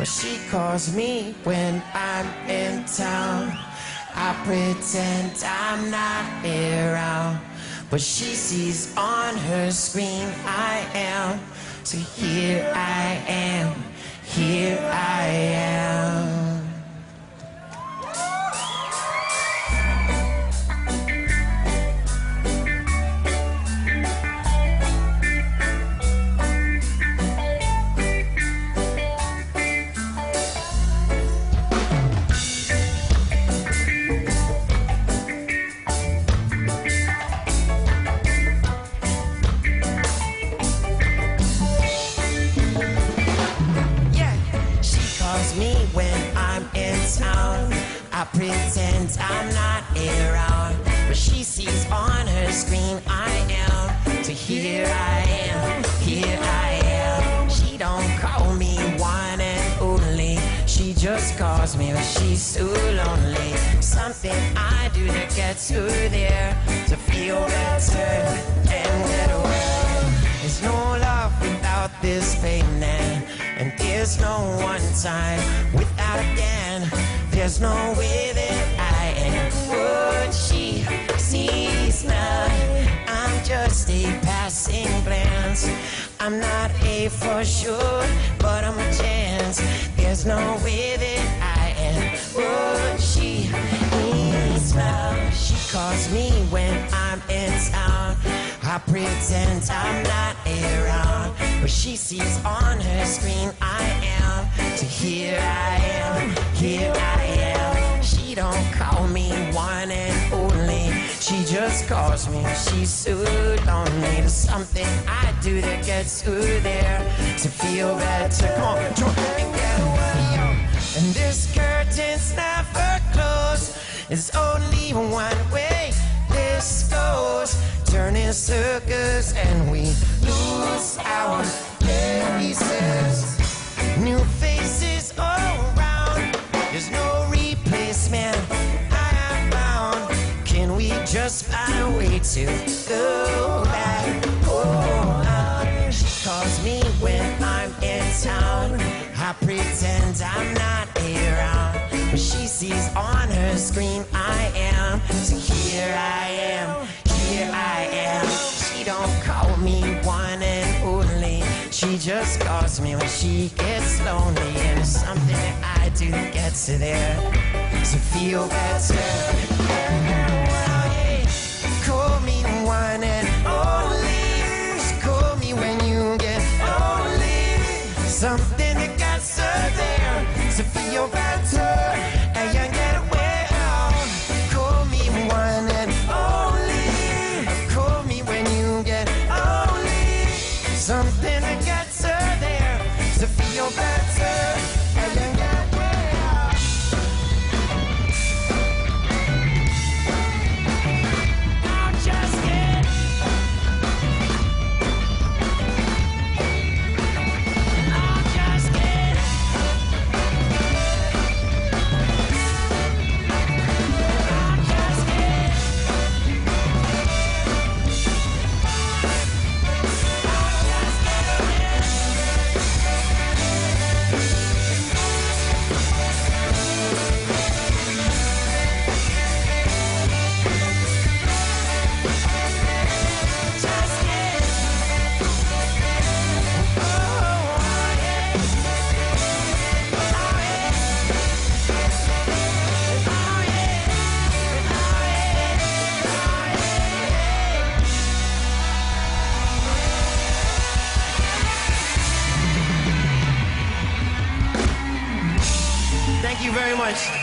Well, she calls me when I'm in town. I pretend I'm not around, but she sees on her screen I am. So here I am, here I am. Me when I'm in town, I pretend I'm not around, but she sees on her screen I am. So here I am, here I am. She don't call me one and only, she just calls me when she's so lonely. Something I do to get her there, to feel better and get well. There's no love without this pain, and there's no one time without again. There's no way that I am what she sees now. I'm just a passing glance. I'm not a for sure, but I'm a chance. There's no way that I am what she needs now. She calls me when I'm in town. I pretend I'm not around, but she sees on her screen I am. So here I am, here I am. She don't call me one and only, she just calls me when she's so lonely. There's something I do that gets her there, to feel better. Come on, jump and get away. And this curtain's never closed, it's only one way this goes. Turning circles and we lose our places. New faces all around, there's no replacement I have found. Can we just find a way to go back? Oh, she calls me when I'm in town. I pretend I'm not around, but she sees on her screen I am. So here I am, here I am. She don't call me one and only, she just calls me when she gets lonely. And it's something that I do that gets her there, to feel better. Oh, yeah. Call me one and only, just call me when you get lonely. Something that gets her there, to feel better. And you get away. Call me one and only, call me when you get lonely. Something that gets her there, to feel better. And you get away. I'll just get, I'll just get. Thank you very much.